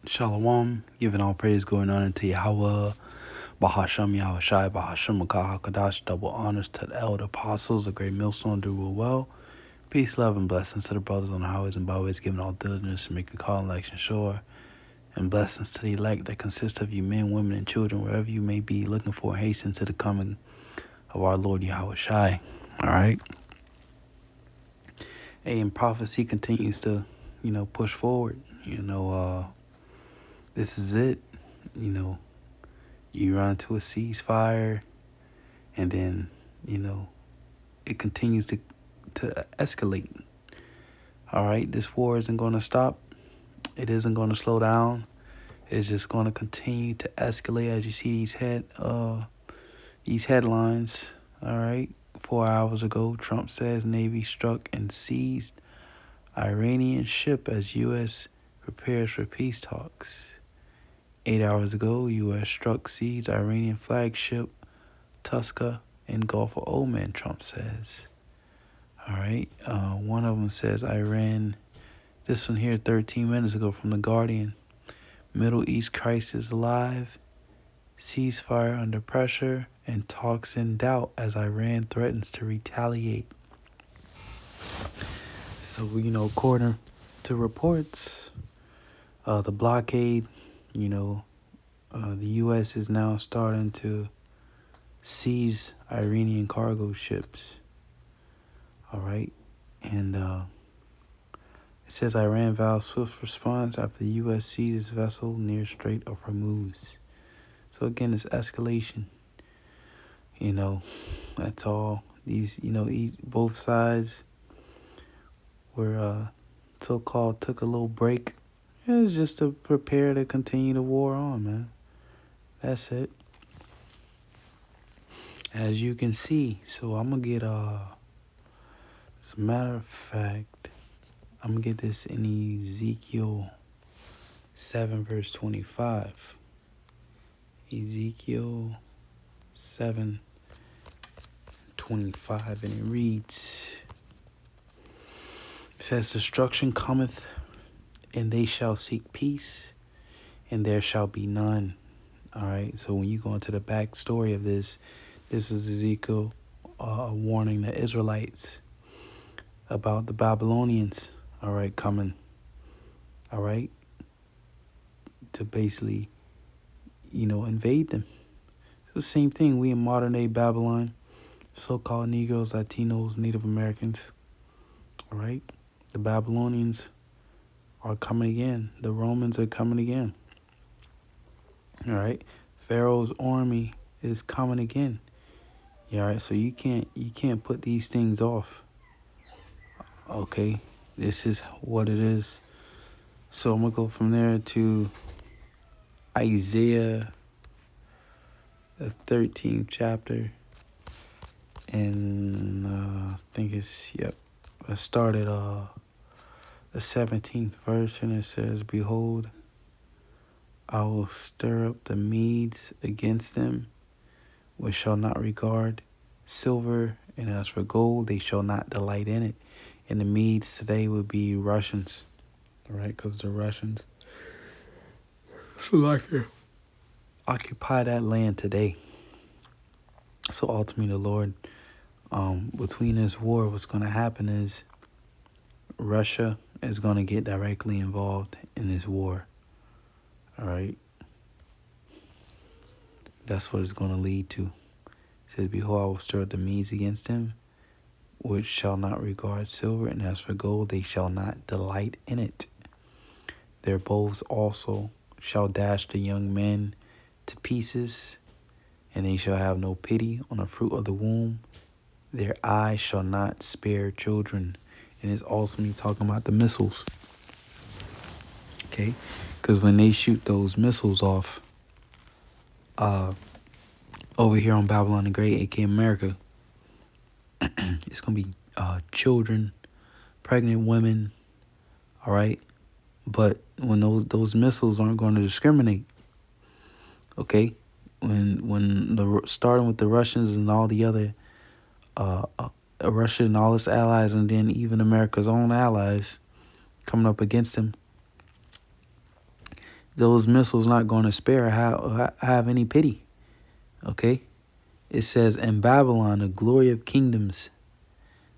Shalom, giving all praise going on into Yahweh, Bahasham Yahweh Shai, Bahasham Makah HaKadash, double honors to the elder apostles, the great millstone, do real well. Peace, love, and blessings to the brothers on the highways and byways, giving all diligence to make the call and election sure. And blessings to the elect that consist of you men, women, and children, wherever you may be, looking for and hasten to the coming of our Lord Yahweh Shai. All right. And prophecy continues to, push forward. This is it. You run to a ceasefire, and then, it continues to escalate. All right, this war isn't going to stop. It isn't going to slow down. It's just going to continue to escalate as you see these headlines. All right, 4 hours ago, Trump says Navy struck and seized Iranian ship as U.S. prepares for peace talks. 8 hours ago, U.S. struck seized Iranian flagship Tuska in Gulf of Oman, Trump says. All right. One of them says Iran. This one here 13 minutes ago from The Guardian. Middle East crisis live. Ceasefire under pressure and talks in doubt as Iran threatens to retaliate. So, according to reports, the blockade, the U.S. is now starting to seize Iranian cargo ships. All right. And it says Iran vows swift response after the U.S. seizes vessel near Strait of Hormuz. So again, it's escalation. That's all. These, both sides were so-called took a little break. It was just to prepare to continue the war on, man. That's it. As you can see, so I'm going to get, as a matter of fact, I'm going to get this in Ezekiel 7 verse 25. Ezekiel 7:25, and it reads, it says, destruction cometh, and they shall seek peace, and there shall be none. All right, so when you go into the backstory of this is Ezekiel warning the Israelites about the Babylonians, all right, coming, all right, to basically, invade them. It's the same thing. We in modern day Babylon, so-called Negroes, Latinos, Native Americans, all right? The Babylonians are coming again. The Romans are coming again, all right? Pharaoh's army is coming again. Yeah, all right, so you can't put these things off. Okay, this is what it is. So I'm gonna go from there to Isaiah, the 13th chapter, and I think I started the 17th verse, and it says, behold, I will stir up the Medes against them, which shall not regard silver, and as for gold, they shall not delight in it. And the Medes today would be Russians, all right, because the Russians occupy that land today. So ultimately, the Lord, between this war, what's going to happen is Russia is going to get directly involved in this war. All right. That's what it's going to lead to. It says, behold, I will stir up the Medes against him, which shall not regard silver, and as for gold, they shall not delight in it. Their bows also shall dash the young men to pieces, and they shall have no pity on the fruit of the womb. Their eyes shall not spare children. And it's also me talking about the missiles. Okay? Because when they shoot those missiles off over here on Babylon the Great, aka America, it's going to be children, pregnant women, all right? But when those missiles aren't going to discriminate, okay? When starting with the Russians and all the other Russia and all its allies, and then even America's own allies coming up against him, those missiles not going to spare have any pity. Okay? It says, in Babylon, the glory of kingdoms,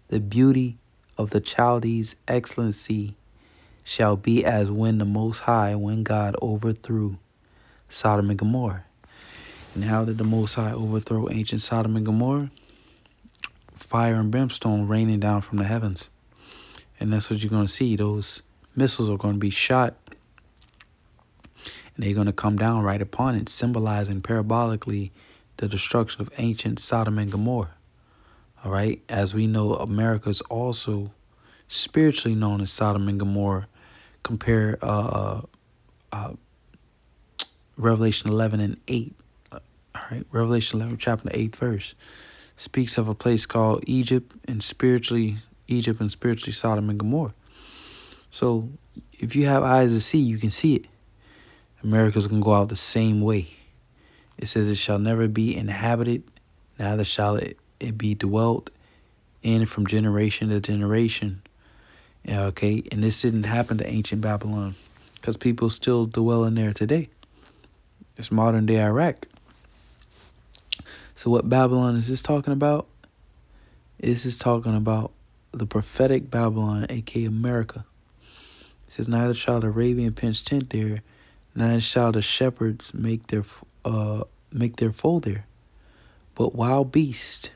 the beauty of the Chaldees' excellency shall be as when the Most High, when God overthrew Sodom and Gomorrah. And how did the Most High overthrow ancient Sodom and Gomorrah? Fire and brimstone raining down from the heavens. And that's what you're going to see. Those missiles are going to be shot, and they're going to come down right upon it, symbolizing parabolically the destruction of ancient Sodom and Gomorrah. All right? As we know, America is also spiritually known as Sodom and Gomorrah. Compare Revelation 11 and 8. All right? Revelation 11, chapter 8 verse, speaks of a place called Egypt and spiritually Sodom and Gomorrah. So if you have eyes to see, you can see it. America's going to go out the same way. It says it shall never be inhabited, neither shall it be dwelt in from generation to generation. Okay, and this didn't happen to ancient Babylon because people still dwell in there today. It's modern day Iraq. So what Babylon is this talking about? This is talking about the prophetic Babylon, aka America. It says, neither shall the Arabian pitch tent there, neither shall the shepherds make their fold there. But wild beasts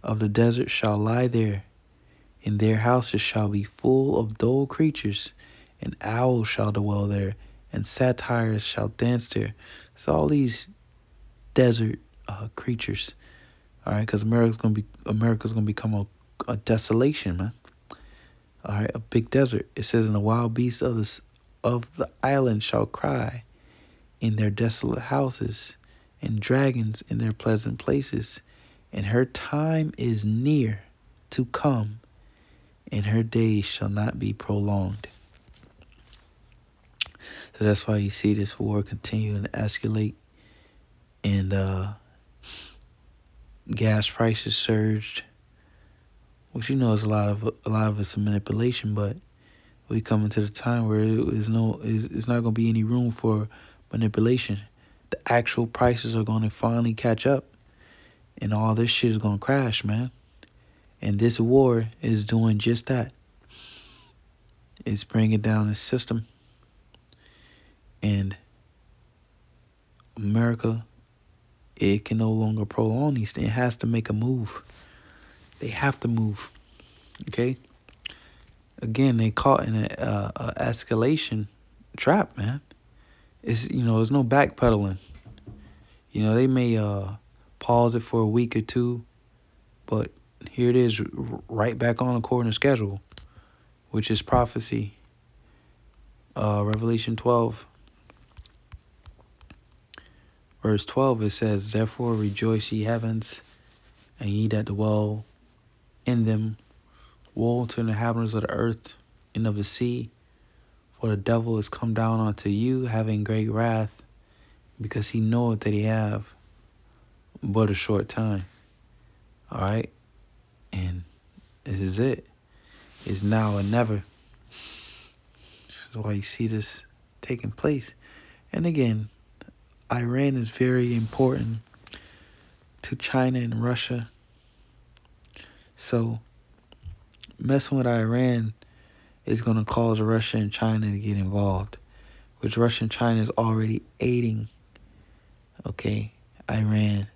of the desert shall lie there, and their houses shall be full of dull creatures, and owls shall dwell there, and satyrs shall dance there. So all these desert creatures, all right, because America's gonna become a desolation, man. All right, a big desert. It says, and the wild beasts of the island shall cry in their desolate houses, and dragons in their pleasant places. And her time is near to come, and her days shall not be prolonged. So that's why you see this war continuing to escalate, and gas prices surged, which is a lot of it's a manipulation, but we coming to the time where it's not going to be any room for manipulation. The actual prices are going to finally catch up, and all this shit is going to crash, man. And this war is doing just that. It's bringing down the system, and America, it can no longer prolong these things. It has to make a move. They have to move. Okay? Again, they caught in a escalation trap, man. It's there's no backpedaling. They may pause it for a week or two, but here it is, right back on according to schedule, which is prophecy. Revelation 12, verse 12, it says, therefore rejoice ye heavens, and ye that dwell in them. Woe to the inhabitants of the earth and of the sea, for the devil is come down unto you, having great wrath, because he knoweth that he have but a short time. All right? And this is it. It's now or never. That's why you see this taking place. And again, Iran is very important to China and Russia. So messing with Iran is going to cause Russia and China to get involved, which Russia and China is already aiding, Iran.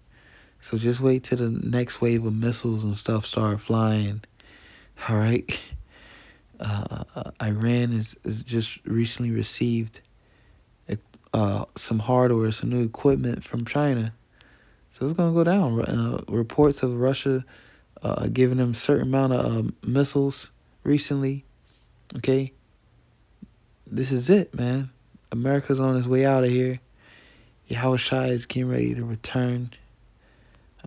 So just wait till the next wave of missiles and stuff start flying. All right. Iran is just recently received some hardware, some new equipment from China. So it's going to go down. Reports of Russia giving them a certain amount of missiles recently. Okay. This is it, man. America's on its way out of here. Yahushua is getting ready to return.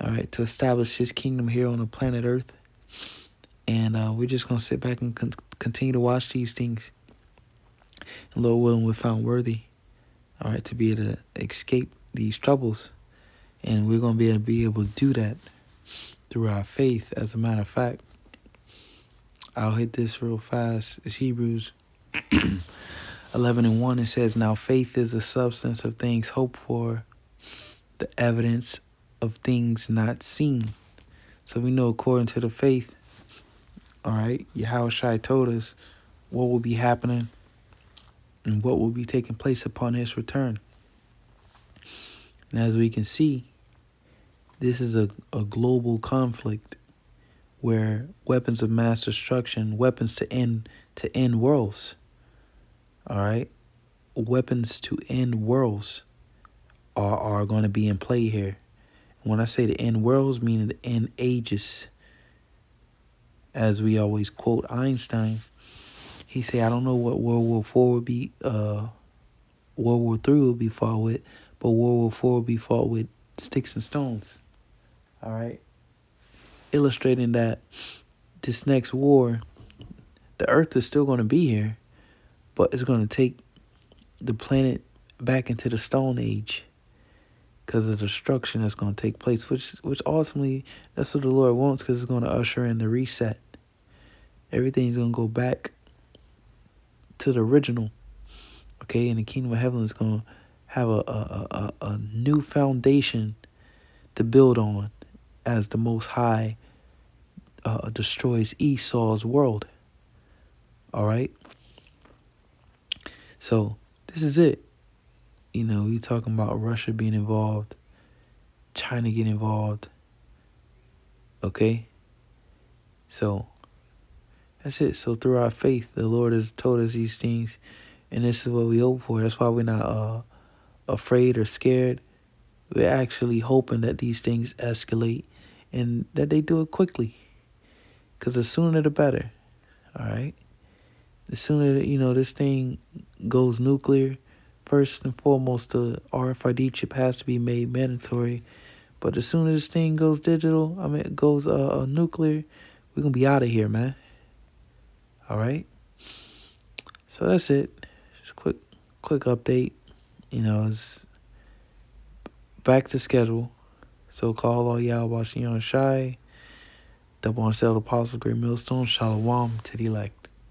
All right, to establish his kingdom here on the planet Earth. And we're just going to sit back and continue to watch these things. And Lord willing, we're found worthy, all right, to be able to escape these troubles. And we're going to be able to do that through our faith. As a matter of fact, I'll hit this real fast. It's Hebrews 11:1, it says, now faith is the substance of things hoped for, the evidence of things not seen. So we know according to the faith, all right, Yahushua told us what will be happening and what will be taking place upon his return. And as we can see, this is a global conflict where weapons of mass destruction, weapons to end worlds, all right, weapons to end worlds are going to be in play here. When I say the end worlds, meaning the end ages. As we always quote Einstein, he said, I don't know what World War IV would be, World War III would be fought with, but World War IV would be fought with sticks and stones. All right? Illustrating that this next war, the Earth is still going to be here, but it's going to take the planet back into the Stone Age because of the destruction that's going to take place, which ultimately, that's what the Lord wants, because it's going to usher in the reset. Everything's going to go back to the original, okay? And the kingdom of heaven is going to have a new foundation to build on as the Most High destroys Esau's world, all right? So this is it. You know, we talking about Russia being involved, China getting involved, okay? So that's it. So through our faith, the Lord has told us these things, and this is what we hope for. That's why we're not afraid or scared. We're actually hoping that these things escalate and that they do it quickly, because the sooner the better, all right? The sooner, this thing goes nuclear, first and foremost, the RFID chip has to be made mandatory. But the sooner this thing goes digital, it goes nuclear, we're going to be out of here, man. All right? So that's it. Just a quick update. It's back to schedule. So call all y'all watching on Shy. Double on Sale Apostle Great Millstone. Shalom to the elect.